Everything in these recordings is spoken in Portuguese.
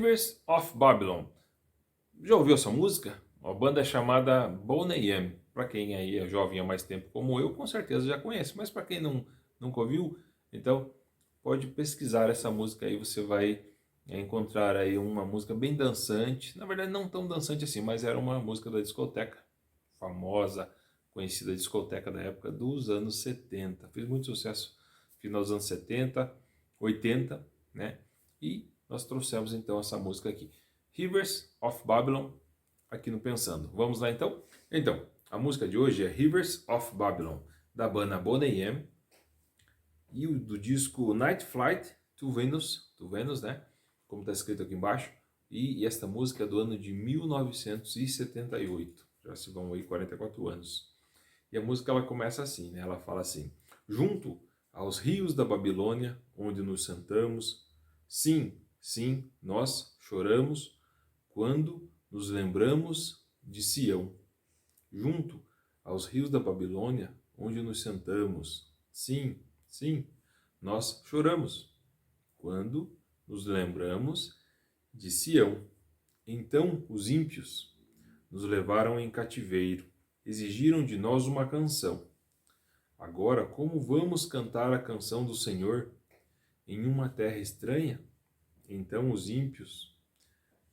Rivers of Babylon. Já ouviu essa música? Uma banda chamada Boney M. Para quem aí é jovem há mais tempo como eu, com certeza já conhece. Mas para quem nunca ouviu, então pode pesquisar essa música aí. Você vai encontrar aí uma música bem dançante. Na verdade não tão dançante assim, mas era uma música da discoteca. Famosa, conhecida discoteca da época dos anos 70. Fez muito sucesso no final dos anos 70, 80, né? E nós trouxemos então essa música aqui. Rivers of Babylon, aqui no Pensando. Vamos lá então? Então, a música de hoje é Rivers of Babylon, da banda Boney M. E do disco Night Flight to Venus, né? Como está escrito aqui embaixo. E esta música é do ano de 1978. Já se vão aí 44 anos. E a música ela começa assim, né? Ela fala assim: junto aos rios da Babilônia, onde nos sentamos, sim, sim, nós choramos quando nos lembramos de Sião. Junto aos rios da Babilônia, onde nos sentamos, sim, sim, nós choramos quando nos lembramos de Sião. Então os ímpios nos levaram em cativeiro, exigiram de nós uma canção. Agora, como vamos cantar a canção do Senhor em uma terra estranha? Então os ímpios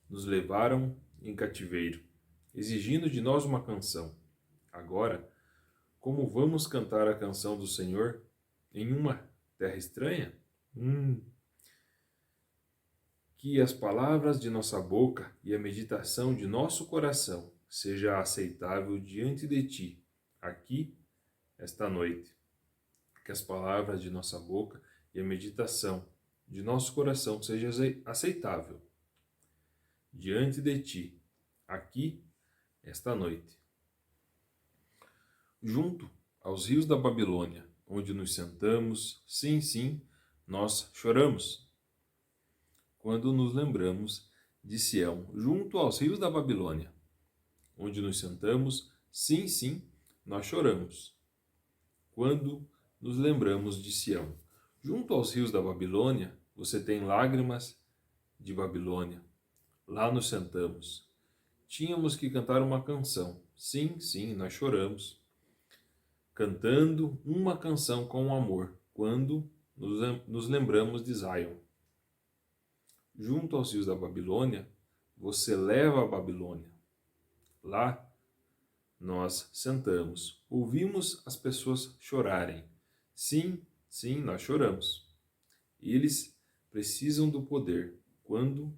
nos levaram em cativeiro, exigindo de nós uma canção. Agora, como vamos cantar a canção do Senhor em uma terra estranha? Que as palavras de nossa boca e a meditação de nosso coração seja aceitável diante de ti, aqui, esta noite. Que as palavras de nossa boca e a meditação de nosso coração seja aceitável diante de ti, aqui, esta noite. Junto aos rios da Babilônia, onde nos sentamos, sim, sim, nós choramos quando nos lembramos de Sião. Junto aos rios da Babilônia, onde nos sentamos, sim, sim, nós choramos quando nos lembramos de Sião. Junto aos rios da Babilônia, você tem lágrimas de Babilônia. Lá nos sentamos. Tínhamos que cantar uma canção. Sim, sim, nós choramos. Cantando uma canção com amor, quando nos lembramos de Zion. Junto aos rios da Babilônia, você leva a Babilônia. Lá nós sentamos, ouvimos as pessoas chorarem. Sim, sim, nós choramos. Eles precisam do poder quando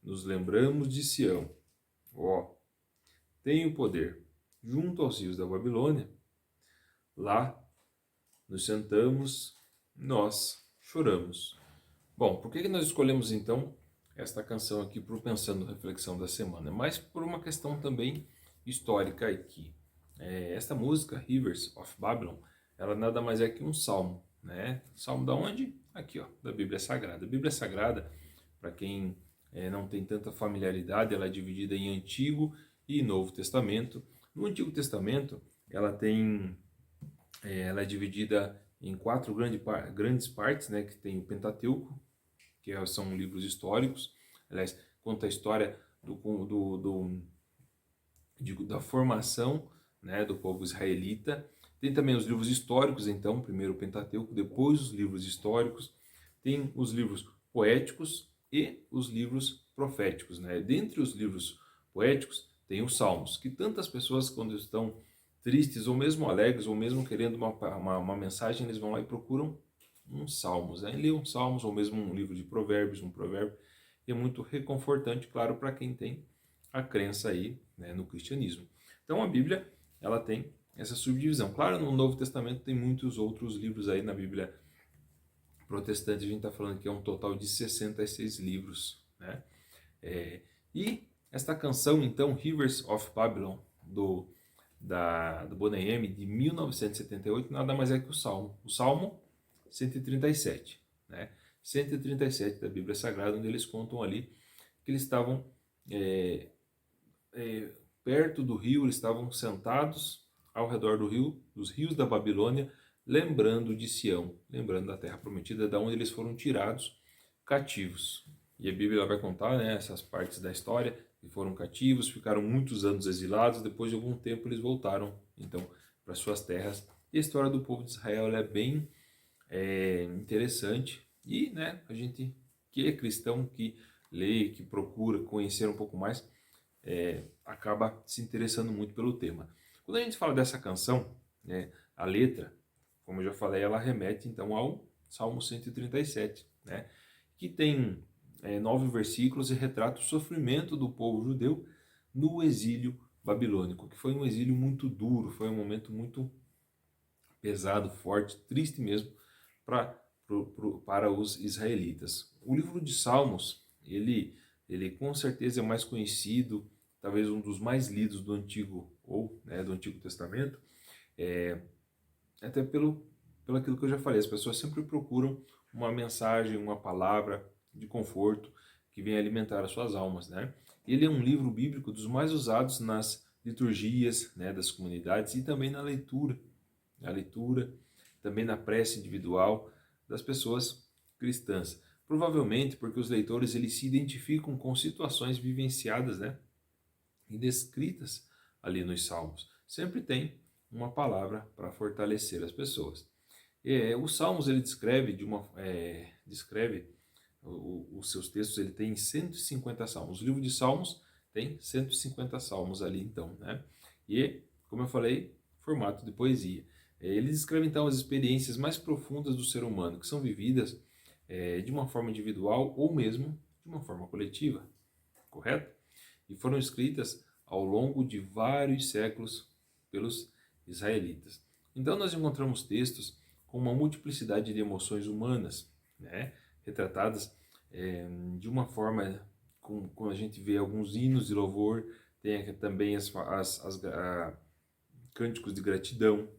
nos lembramos de Sião. Tem o poder. Junto aos rios da Babilônia, lá nos sentamos, nós choramos. Bom, por que nós escolhemos então esta canção aqui para o Pensando Reflexão da Semana? Mas por uma questão também histórica aqui. Esta música, Rivers of Babylon, ela nada mais é que um salmo, né? Salmo da onde? Aqui, ó, da Bíblia Sagrada. A Bíblia Sagrada, para quem não tem tanta familiaridade, ela é dividida em Antigo e Novo Testamento. No Antigo Testamento, ela é dividida em quatro grandes partes, né? Que tem o Pentateuco, que são livros históricos. Aliás, conta a história da formação, né, do povo israelita. Tem também os livros históricos, então, primeiro o Pentateuco, depois os livros históricos. Tem os livros poéticos e os livros proféticos, né? Dentre os livros poéticos tem os Salmos, que tantas pessoas, quando estão tristes ou mesmo alegres ou mesmo querendo uma mensagem, eles vão lá e procuram uns Salmos, né? Lê uns Salmos ou mesmo um livro de Provérbios, um provérbio. E é muito reconfortante, claro, para quem tem a crença aí, né, no cristianismo. Então a Bíblia, ela tem essa subdivisão. Claro, no Novo Testamento tem muitos outros livros aí. Na Bíblia protestante a gente está falando que é um total de 66 livros, né? E esta canção, então, Rivers of Babylon, do Boney M, de 1978, nada mais é que o Salmo 137, né? 137 da Bíblia Sagrada, onde eles contam ali que eles estavam perto do rio, eles estavam sentados ao redor dos rios da Babilônia, lembrando de Sião, lembrando da terra prometida, da onde eles foram tirados cativos. E a Bíblia vai contar, né, essas partes da história, que foram cativos, ficaram muitos anos exilados, depois de algum tempo eles voltaram, então, para suas terras. E a história do povo de Israel ela é bem interessante. E, né, a gente que é cristão, que lê, que procura conhecer um pouco mais, acaba se interessando muito pelo tema. Quando a gente fala dessa canção, né, a letra, como eu já falei, ela remete então ao Salmo 137, né, que tem 9 versículos e retrata o sofrimento do povo judeu no exílio babilônico, que foi um exílio muito duro, foi um momento muito pesado, forte, triste mesmo para os israelitas. O livro de Salmos, ele com certeza é mais conhecido, talvez um dos mais lidos do Antigo ou do Antigo Testamento, até pelo aquilo que eu já falei. As pessoas sempre procuram uma mensagem, uma palavra de conforto que venha alimentar as suas almas, né? Ele é um livro bíblico dos mais usados nas liturgias, né, das comunidades e também na leitura, também na prece individual das pessoas cristãs. Provavelmente porque os leitores eles se identificam com situações vivenciadas, né, e descritas ali nos Salmos. Sempre tem uma palavra para fortalecer as pessoas. Os Salmos ele descreve os seus textos, ele tem 150 salmos. O livro de Salmos tem 150 salmos ali, então, né? E, como eu falei, formato de poesia. Ele descreve, então, as experiências mais profundas do ser humano, que são vividas de uma forma individual ou mesmo de uma forma coletiva, correto? E foram escritas ao longo de vários séculos pelos israelitas. Então, nós encontramos textos com uma multiplicidade de emoções humanas, né, retratadas de uma forma como a gente vê alguns hinos de louvor, tem também cânticos de gratidão,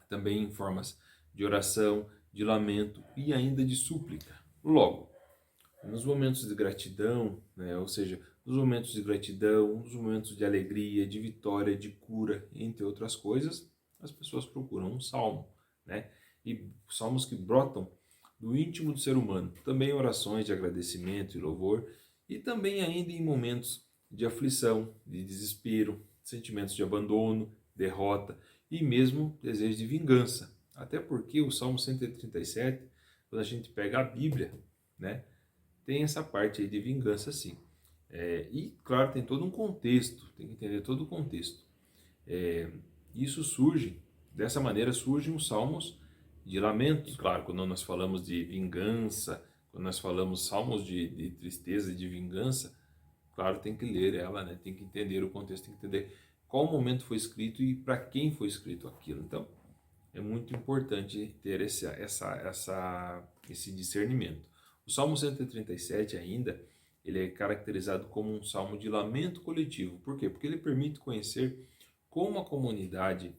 também em formas de oração, de lamento e ainda de súplica. Logo, nos momentos de gratidão, né, ou seja, nos momentos de gratidão, nos momentos de alegria, de vitória, de cura, entre outras coisas, as pessoas procuram um salmo, né? E salmos que brotam do íntimo do ser humano. Também orações de agradecimento e louvor, e também ainda em momentos de aflição, de desespero, sentimentos de abandono, derrota e mesmo desejo de vingança. Até porque o Salmo 137, quando a gente pega a Bíblia, né, tem essa parte aí de vingança sim. E, claro, tem todo um contexto, tem que entender todo o contexto. Isso surge, dessa maneira surgem os salmos de lamentos. E, claro, quando nós falamos de vingança, quando nós falamos salmos de tristeza e de vingança, claro, tem que ler ela, né? Tem que entender o contexto, tem que entender qual momento foi escrito e para quem foi escrito aquilo. Então, é muito importante ter esse discernimento. O Salmo 137 ainda, ele é caracterizado como um salmo de lamento coletivo. Por quê? Porque ele permite conhecer como a comunidade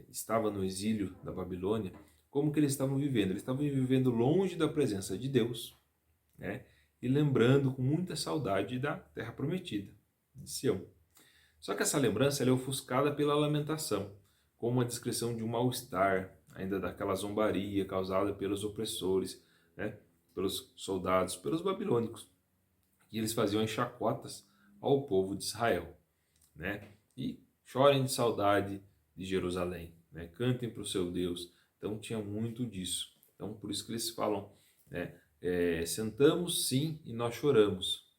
estava no exílio da Babilônia, como que eles estavam vivendo. Eles estavam vivendo longe da presença de Deus, né? E lembrando com muita saudade da terra prometida, de Sião. Só que essa lembrança ela é ofuscada pela lamentação, com uma descrição de um mal-estar, ainda daquela zombaria causada pelos opressores, né, pelos soldados, pelos babilônicos, que eles faziam em chacotas ao povo de Israel, né? E chorem de saudade de Jerusalém, né? Cantem para o seu Deus. Então tinha muito disso. Então por isso que eles falam, né? Sentamos sim e nós choramos,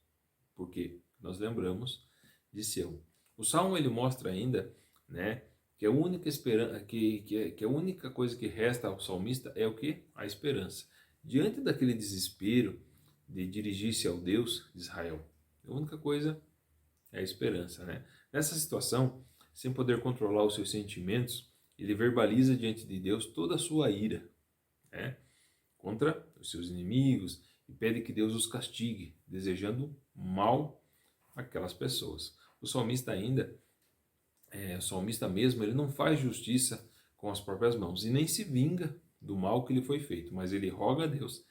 porque nós lembramos de Sião. O Salmo ele mostra ainda, né, que a única esperança, que a única coisa que resta ao salmista é o que? A esperança. Diante daquele desespero de dirigir-se ao Deus de Israel, a única coisa é a esperança, né? Nessa situação, sem poder controlar os seus sentimentos, ele verbaliza diante de Deus toda a sua ira, né, contra os seus inimigos e pede que Deus os castigue, desejando mal àquelas pessoas. O salmista ainda, o salmista mesmo, ele não faz justiça com as próprias mãos e nem se vinga do mal que lhe foi feito, mas ele roga a Deus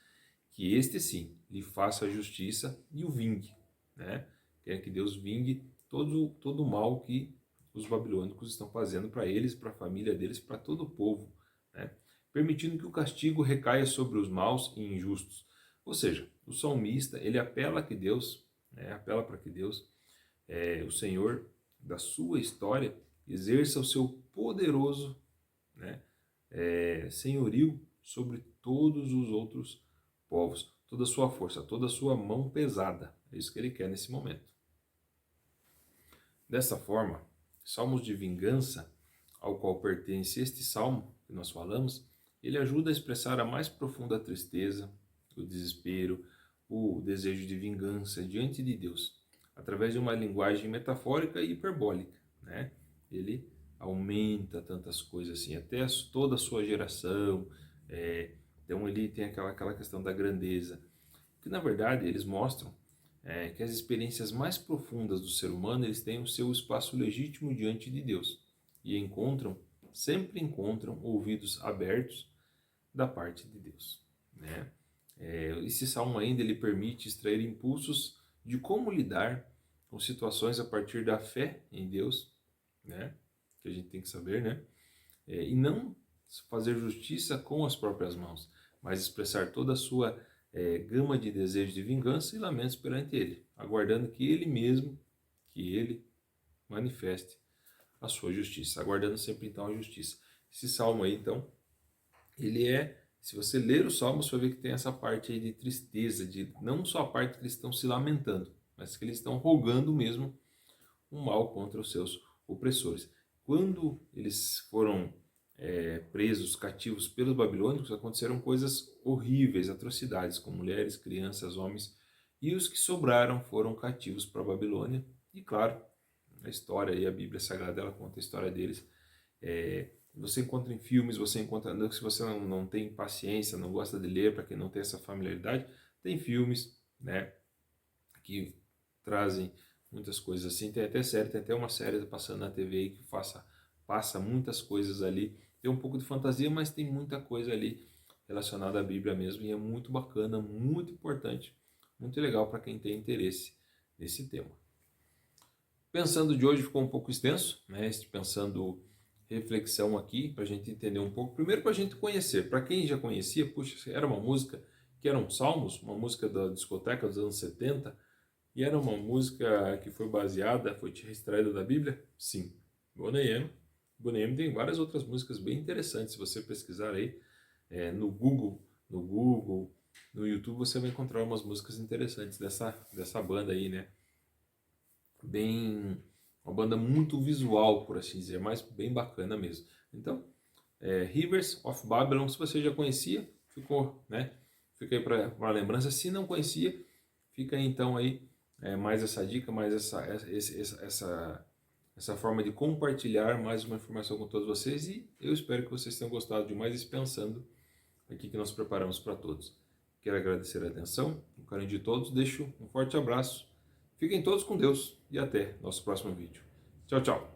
que este sim lhe faça justiça e o vingue, né? Quer que Deus vingue todo o mal que os babilônicos estão fazendo para eles, para a família deles, para todo o povo, né? Permitindo que o castigo recaia sobre os maus e injustos, Ou seja, o salmista, ele apela que Deus, apela para que Deus, o Senhor da sua história, exerça o seu poderoso, né, senhorio sobre todos os outros povos, toda a sua força, toda a sua mão pesada. É isso que ele quer nesse momento. Dessa forma, salmos de vingança, ao qual pertence este salmo que nós falamos, ele ajuda a expressar a mais profunda tristeza, o desespero, o desejo de vingança diante de Deus, através de uma linguagem metafórica e hiperbólica, né? Ele aumenta tantas coisas assim, até toda a sua geração, então ele tem aquela questão da grandeza, que na verdade eles mostram que as experiências mais profundas do ser humano, eles têm o seu espaço legítimo diante de Deus e sempre encontram ouvidos abertos da parte de Deus, né? Esse salmo ainda ele permite extrair impulsos de como lidar com situações a partir da fé em Deus, né? Que a gente tem que saber, né? E não fazer justiça com as próprias mãos, mas expressar toda a sua gama de desejos de vingança e lamentos perante Ele, aguardando que Ele manifeste a sua justiça, aguardando sempre então a justiça. Esse salmo aí, então, se você ler o salmo, você vai ver que tem essa parte aí de tristeza, de não só a parte que eles estão se lamentando, mas que eles estão rogando mesmo um mal contra os seus opressores. Quando eles foram presos, cativos pelos babilônicos, aconteceram coisas horríveis, atrocidades, com mulheres, crianças, homens, e os que sobraram foram cativos para a Babilônia. E claro, a história e a Bíblia Sagrada, ela conta a história deles. Você encontra em filmes, você encontra, se você não tem paciência, não gosta de ler, para quem não tem essa familiaridade, tem filmes, né, que trazem muitas coisas assim, tem até série, tem até uma série passando na TV aí que passa muitas coisas ali, tem um pouco de fantasia, mas tem muita coisa ali relacionada à Bíblia mesmo, e é muito bacana, muito importante, muito legal para quem tem interesse nesse tema. Pensando de hoje ficou um pouco extenso, né? Pensando reflexão aqui, para a gente entender um pouco. Primeiro para a gente conhecer, para quem já conhecia, puxa, era uma música que eram salmos, uma música da discoteca dos anos 70, e era uma música que foi extraída da Bíblia? Sim. Boney M tem várias outras músicas bem interessantes, se você pesquisar aí no Google, no YouTube, você vai encontrar umas músicas interessantes dessa banda aí, né? Uma banda muito visual, por assim dizer, mas bem bacana mesmo. Então, Rivers of Babylon, se você já conhecia, fica aí para lembrança. Se não conhecia, fica aí então aí mais essa dica, mais essa forma de compartilhar mais uma informação com todos vocês, e eu espero que vocês tenham gostado de mais esse Pensando aqui que nós preparamos para todos. Quero agradecer a atenção, o carinho de todos, deixo um forte abraço. Fiquem todos com Deus e até nosso próximo vídeo. Tchau, tchau!